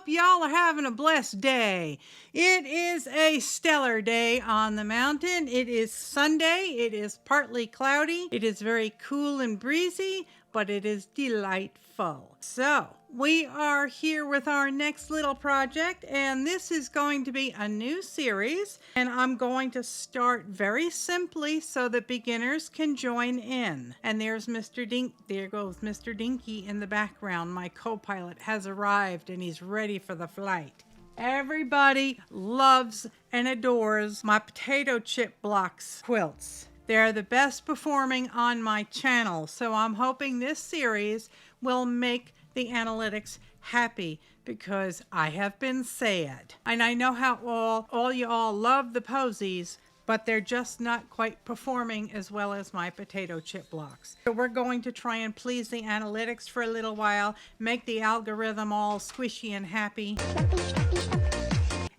hope y'all are having a blessed day. It is a stellar day on the mountain. It is Sunday. It is partly cloudy. It is very cool and breezy, but it is delightful. So, we are here with our next little project, and this is going to be a new series, and I'm going to start very simply so that beginners can join in. And there's Mr. Dink, there goes Mr. Dinky in the background. My co-pilot has arrived and he's ready for the flight. Everybody loves and adores my potato chip blocks quilts. They're the best performing on my channel, so I'm hoping this series will make the analytics happy, because I have been sad. And I know how all y'all love the posies, but they're just not quite performing as well as my potato chip blocks. So we're going to try and please the analytics for a little while, make the algorithm all squishy and happy.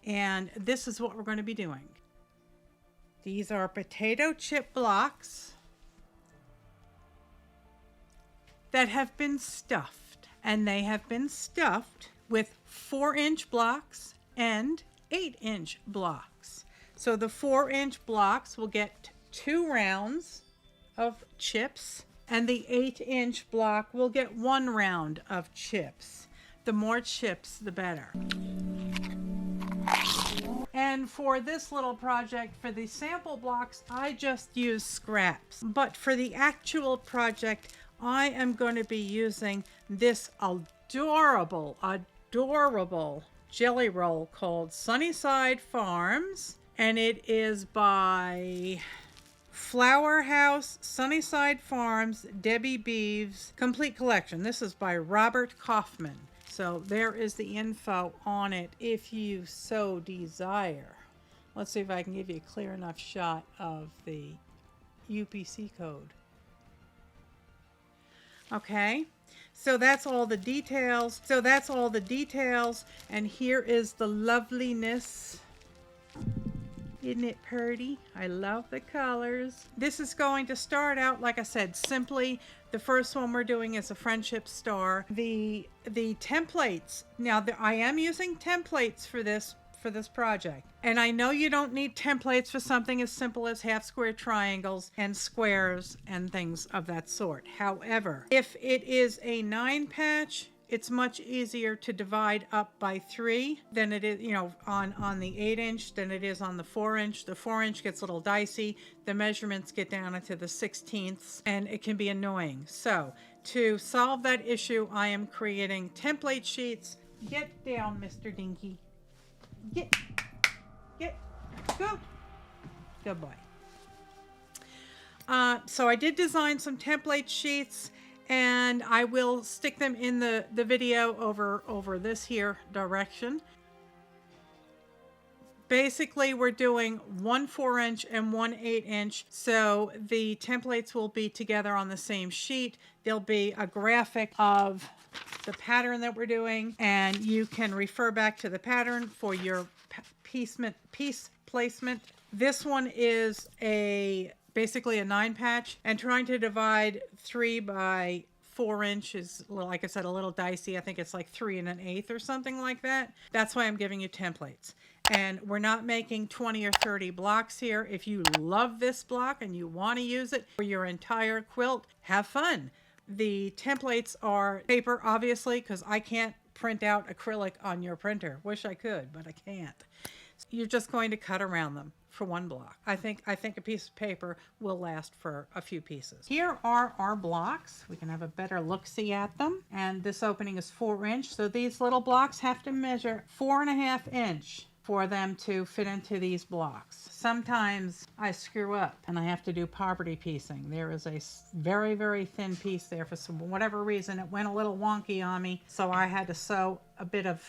And this is what we're going to be doing. These are potato chip blocks that have been stuffed. And they have been stuffed with 4-inch blocks and 8-inch blocks. So the 4-inch blocks will get 2 rounds of chips, and the 8-inch block will get 1 round of chips. The more chips, the better. And for this little project, for the sample blocks, I just use scraps. But for the actual project, I am going to be using this adorable jelly roll called Sunnyside Farms. And it is by Flower House, Sunnyside Farms, Debbie Beeves Complete Collection. This is by Robert Kaufman. So there is the info on it if you so desire. Let's see if I can give you a clear enough shot of the UPC code. Okay, so that's all the details. And here is the loveliness. Isn't it pretty? I love the colors. This is going to start out, like I said, simply. The first one we're doing is a friendship star. The templates. Now, I am using templates for this project. And I know you don't need templates for something as simple as half square triangles and squares and things of that sort. However, if it is a 9 patch, it's much easier to divide up by 3 than it is, on the 8-inch than it is on the 4-inch. The 4-inch gets a little dicey. The measurements get down into the 16ths, and it can be annoying. So to solve that issue, I am creating template sheets. Get down, Mr. Dinky. Get, go. Good boy. So I did design some template sheets, and I will stick them in the video over this here direction. Basically, we're doing 1 4-inch and 1 8-inch, so the templates will be together on the same sheet. There'll be a graphic of the pattern that we're doing, and you can refer back to the pattern for your piece placement. This one is basically a 9 patch, and trying to divide 3 by 4 inches, like I said, a little dicey. I think it's like 3 1/8 or something like that. That's why I'm giving you templates. And we're not making 20 or 30 blocks here. If you love this block and you want to use it for your entire quilt, have fun. The templates are paper, obviously, because I can't print out acrylic on your printer. Wish I could, but I can't. You're just going to cut around them for 1 block. I think a piece of paper will last for a few pieces. Here are our blocks. We can have a better look-see at them. And this opening is 4-inch, so these little blocks have to measure 4.5 inch for them to fit into these blocks. Sometimes I screw up and I have to do poverty piecing. There is a very, very thin piece there. For whatever reason, it went a little wonky on me, so I had to sew a bit of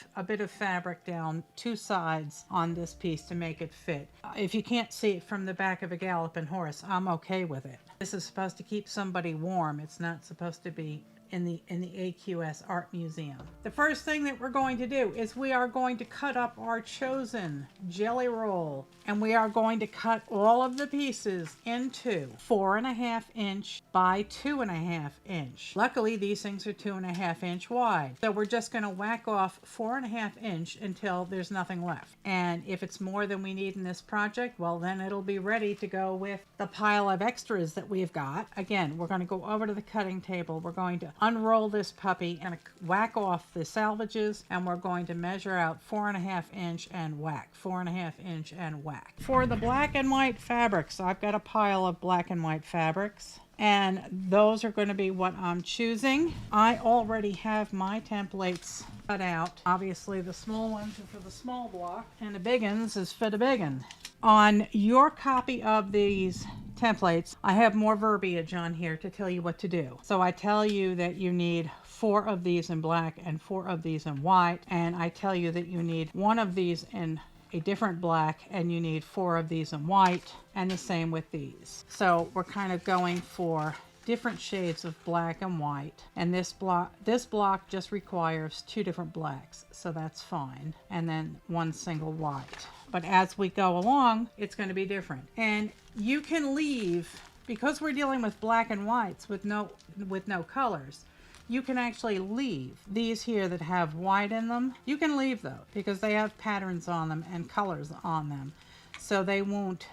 fabric down 2 sides on this piece to make it fit. If you can't see it from the back of a galloping horse, I'm okay with it. This is supposed to keep somebody warm. It's not supposed to be in the AQS Art Museum. The first thing that we're going to do is we are going to cut up our chosen jelly roll, and we are going to cut all of the pieces into 4.5 inch by 2.5 inch. Luckily, these things are 2.5 inch wide. So we're just going to whack off 4.5 inch until there's nothing left. And if it's more than we need in this project, well, then it'll be ready to go with the pile of extras that we've got. Again, we're going to go over to the cutting table. We're going to unroll this puppy and whack off the salvages, and we're going to measure out 4.5 inch and whack, 4.5 inch and whack. For the black and white fabrics, I've got a pile of black and white fabrics, and those are going to be what I'm choosing. I already have my templates cut out. Obviously the small ones are for the small block, and the big ones is for the big one. On your copy of these templates, I have more verbiage on here to tell you what to do. So I tell you that you need 4 of these in black and 4 of these in white, and I tell you that you need 1 of these in a different black, and you need 4 of these in white, and the same with these. So we're kind of going for different shades of black and white, and this block just requires 2 different blacks, so that's fine, and then 1 single white. But as we go along, it's going to be different, and you can leave, because we're dealing with black and whites with no colors. You can actually leave these here that have white in them. You can leave those because they have patterns on them and colors on them, so they won't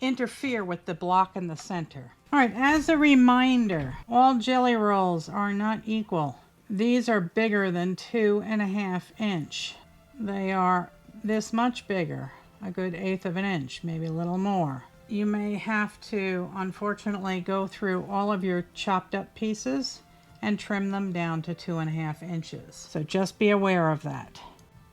interfere with the block in the center. All right, as a reminder, all jelly rolls are not equal. These are bigger than 2.5 inch. They are this much bigger, a good 1/8 of an inch, maybe a little more. You may have to, unfortunately, go through all of your chopped up pieces and trim them down to 2.5 inches. So just be aware of that.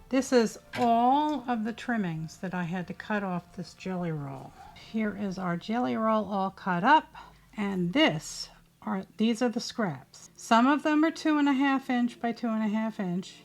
This is all of the trimmings that I had to cut off this jelly roll. Here is our jelly roll all cut up, and these are the scraps. Some of them are 2.5 inch by 2.5 inch,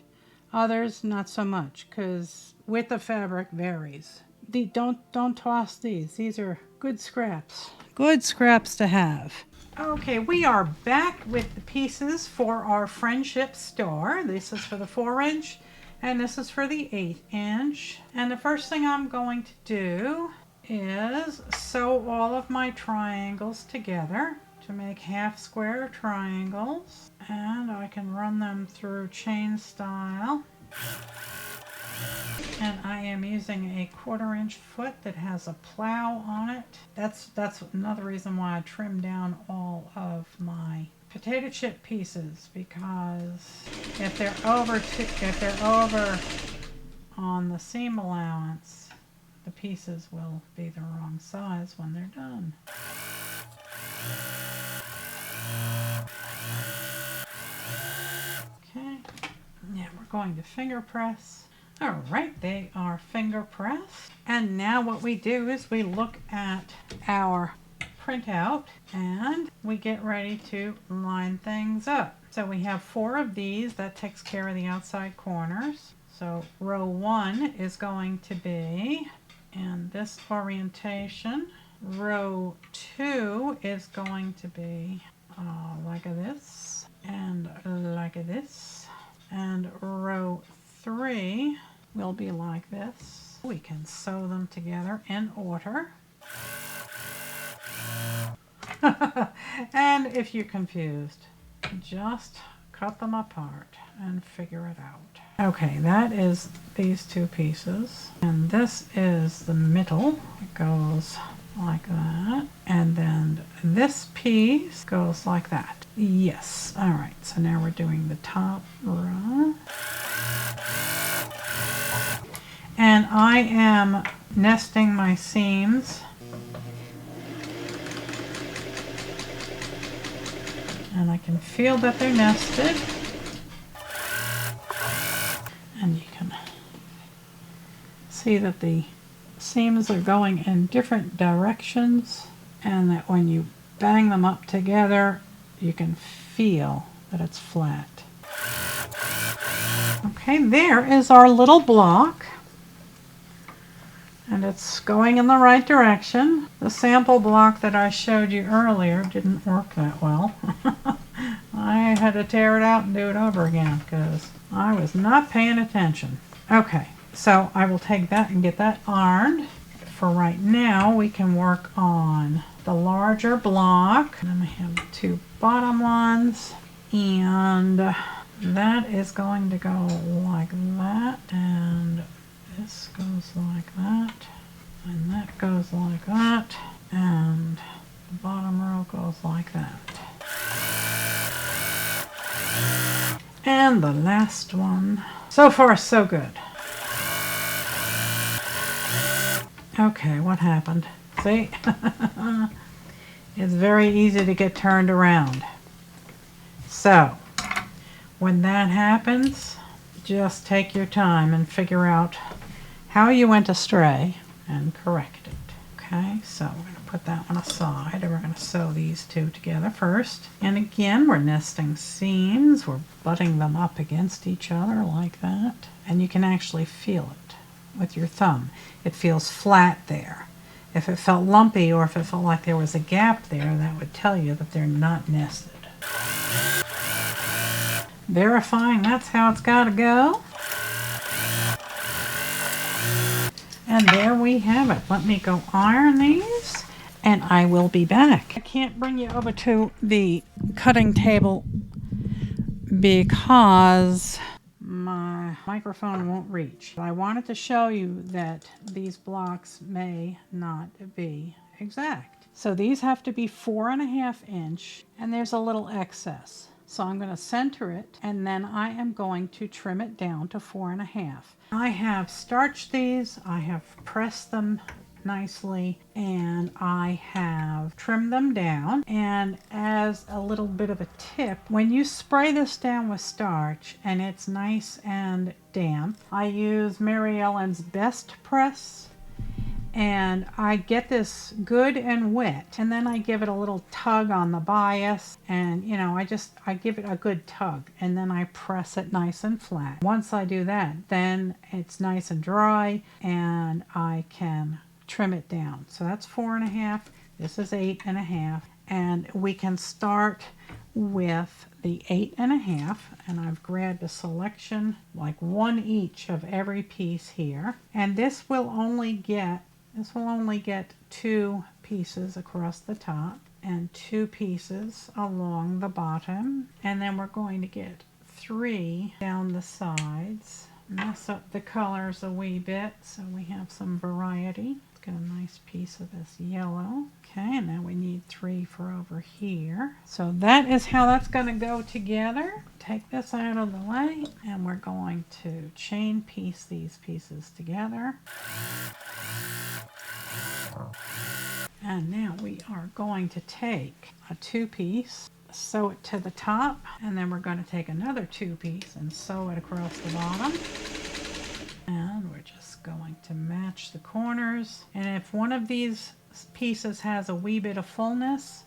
others not so much, because width of fabric varies. Don't toss these. These are good scraps. Good scraps to have. Okay, we are back with the pieces for our friendship star. This is for the 4 inch and this is for the 8 inch. And the first thing I'm going to do is sew all of my triangles together to make half square triangles. And I can run them through chain style. And I am using a 1/4 inch foot that has a plow on it. That's another reason why I trimmed down all of my potato chip pieces, because if they're over on the seam allowance, the pieces will be the wrong size when they're done. Okay, yeah, we're going to finger press. All right, they are finger pressed. And now what we do is we look at our printout and we get ready to line things up. So we have 4 of these. That takes care of the outside corners. So row 1 is going to be in this orientation. Row 2 is going to be like this and like this. And row 3 will be like this. We can sew them together in order. And if you're confused, just cut them apart and figure it out. Okay, that is these 2 pieces. And this is the middle. It goes like that. And then this piece goes like that. Yes. All right, so now we're doing the top row. And I am nesting my seams. And I can feel that they're nested. And you can see that the seams are going in different directions, and that when you bang them up together, you can feel that it's flat. Okay, there is our little block. And it's going in the right direction. The sample block that I showed you earlier didn't work that well. I had to tear it out and do it over again because I was not paying attention. Okay, so I will take that and get that ironed. For right now, we can work on the larger block. And then we have the two bottom ones, and that is going to go like that, and this goes like that, and that goes like that, and the bottom row goes like that. And the last one. So far, so good. Okay, what happened? See? It's very easy to get turned around. So, when that happens, just take your time and figure out how you went astray and correct it. Okay, so we're going to put that one aside, and we're going to sew these two together first. And again, we're nesting seams. We're butting them up against each other like that. And you can actually feel it with your thumb. It feels flat there. If it felt lumpy or if it felt like there was a gap there, that would tell you that they're not nested. Verifying that's how it's got to go. And there we have it. Let me go iron these and I will be back. I can't bring you over to the cutting table because my microphone won't reach. I wanted to show you that these blocks may not be exact. So these have to be 4.5 inch, and there's a little excess. So I'm going to center it, and then I am going to trim it down to 4.5. I have starched these, I have pressed them nicely, and I have trimmed them down. And as a little bit of a tip, when you spray this down with starch and it's nice and damp, I use Mary Ellen's Best Press, and I get this good and wet, and then I give it a little tug on the bias, and you know, I give it a good tug, and then I press it nice and flat. Once I do that, then it's nice and dry and I can trim it down. So that's 4.5, this is 8.5, and we can start with the 8.5, and I've grabbed a selection, like one each of every piece here, and this will only get 2 pieces across the top and 2 pieces along the bottom, and then we're going to get 3 down the sides. Mess up the colors a wee bit so we have some variety. Let's get a nice piece of this yellow. Okay, and now we need 3 for over here. So that is how that's going to go together. Take this out of the way, and we're going to chain piece these pieces together. And now we are going to take a 2-piece, sew it to the top, and then we're going to take another 2-piece and sew it across the bottom. And we're just going to match the corners. And if one of these pieces has a wee bit of fullness,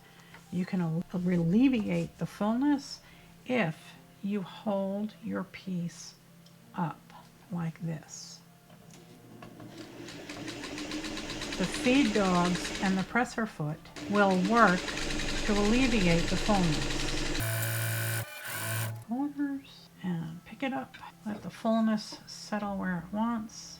you can alleviate the fullness if you hold your piece up like this. The feed dogs and the presser foot will work to alleviate the fullness. Corners, and pick it up. Let the fullness settle where it wants.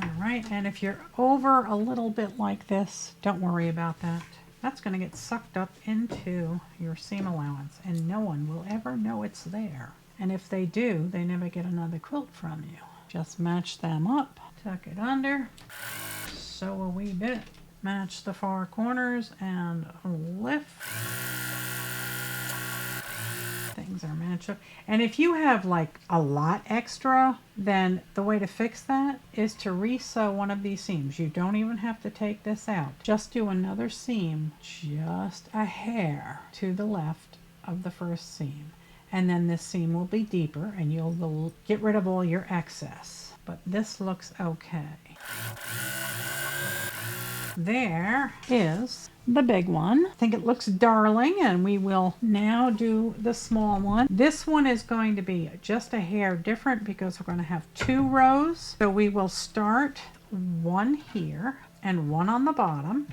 Alright, and if you're over a little bit like this, don't worry about that. That's going to get sucked up into your seam allowance, and no one will ever know it's there. And if they do, they never get another quilt from you. Just match them up, tuck it under, sew a wee bit, match the far corners, and lift. Things are matched up. And if you have like a lot extra, then the way to fix that is to re-sew one of these seams. You don't even have to take this out. Just do another seam just a hair to the left of the first seam. And then this seam will be deeper and you'll get rid of all your excess. But this looks okay. There is the big one. I think it looks darling, and we will now do the small one. This one is going to be just a hair different because we're going to have 2 rows. So we will start one here and one on the bottom,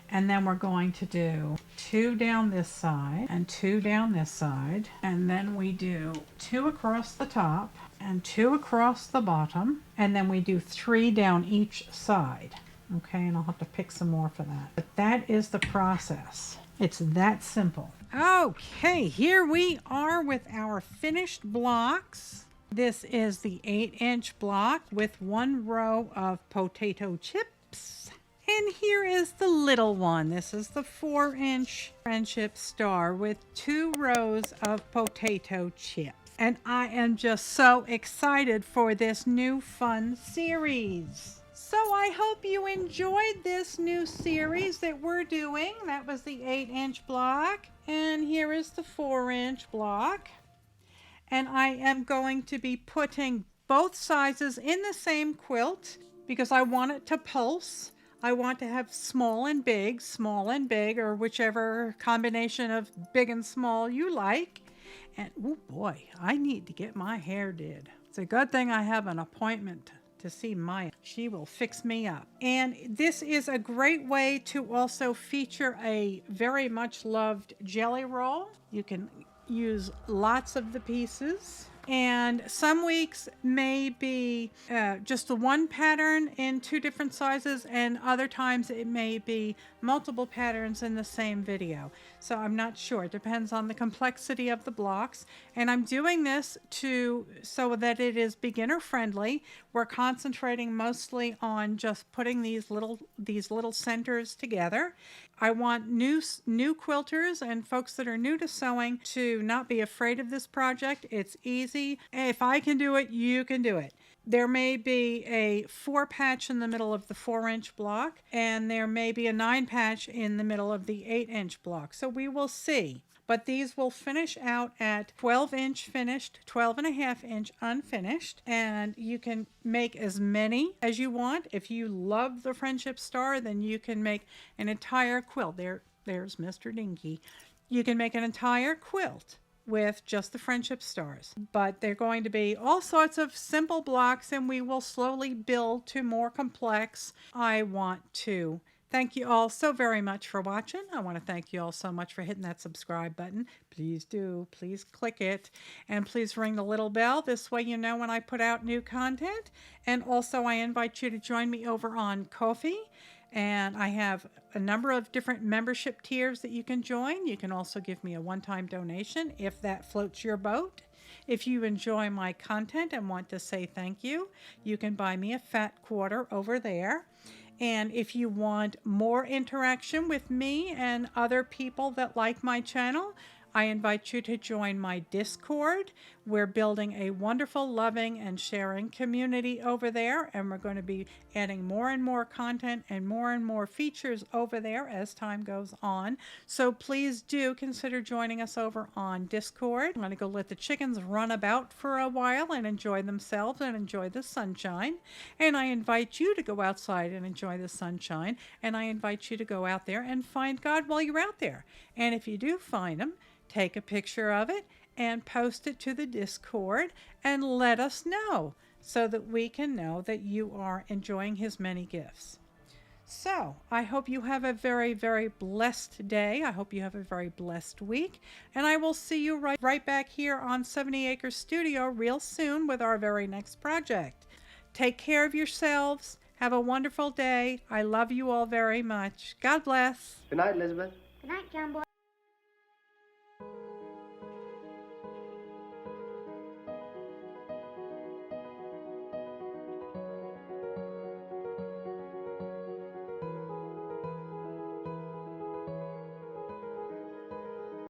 And then we're going to do 2 down this side and 2 down this side. And then we do 2 across the top and 2 across the bottom. And then we do 3 down each side. Okay, and I'll have to pick some more for that. But that is the process. It's that simple. Okay, here we are with our finished blocks. This is the 8-inch block with 1 row of potato chips. And here is the little one. This is the 4-inch friendship star with 2 rows of potato chips. And I am just so excited for this new fun series. So I hope you enjoyed this new series that we're doing. That was the 8-inch block. And here is the 4-inch block. And I am going to be putting both sizes in the same quilt because I want it to pulse. I want to have small and big, or whichever combination of big and small you like. And oh boy, I need to get my hair did. It's a good thing I have an appointment to see Maya. She will fix me up. And this is a great way to also feature a very much loved jelly roll. You can use lots of the pieces. And some weeks may be just the one pattern in 2 different sizes, and other times it may be multiple patterns in the same video. So I'm not sure. It depends on the complexity of the blocks. And I'm doing this so that it is beginner friendly. We're concentrating mostly on just putting these little centers together. I want new quilters and folks that are new to sewing to not be afraid of this project. It's easy. If I can do it, you can do it. There may be a 4 patch in the middle of the 4-inch block, and there may be a 9 patch in the middle of the 8-inch block. So we will see. But these will finish out at 12-inch finished, 12.5-inch unfinished, and you can make as many as you want. If you love the Friendship Star, then you can make an entire quilt. There's Mr. Dinky. You can make an entire quilt with just the Friendship Stars. But they're going to be all sorts of simple blocks, and we will slowly build to more complex. I want to thank you all so very much for watching. I want to thank you all so much for hitting that subscribe button. Please do. Please click it. And please ring the little bell. This way you know when I put out new content. And also I invite you to join me over on Ko-fi. And I have a number of different membership tiers that you can join. You can also give me a one-time donation if that floats your boat. If you enjoy my content and want to say thank you, you can buy me a fat quarter over there. And if you want more interaction with me and other people that like my channel, I invite you to join my Discord. We're building a wonderful, loving, and sharing community over there, and we're going to be adding more and more content and more features over there as time goes on. So please do consider joining us over on Discord. I'm going to go let the chickens run about for a while and enjoy themselves and enjoy the sunshine. And I invite you to go outside and enjoy the sunshine, and I invite you to go out there and find God while you're out there. And if you do find Him, take a picture of it and post it to the Discord and let us know so that we can know that you are enjoying His many gifts. So I hope you have a very, very blessed day. I hope you have a very blessed week. And I will see you right back here on 70 Acre Studio real soon with our very next project. Take care of yourselves. Have a wonderful day. I love you all very much. God bless. Good night, Elizabeth. Good night, John Boy.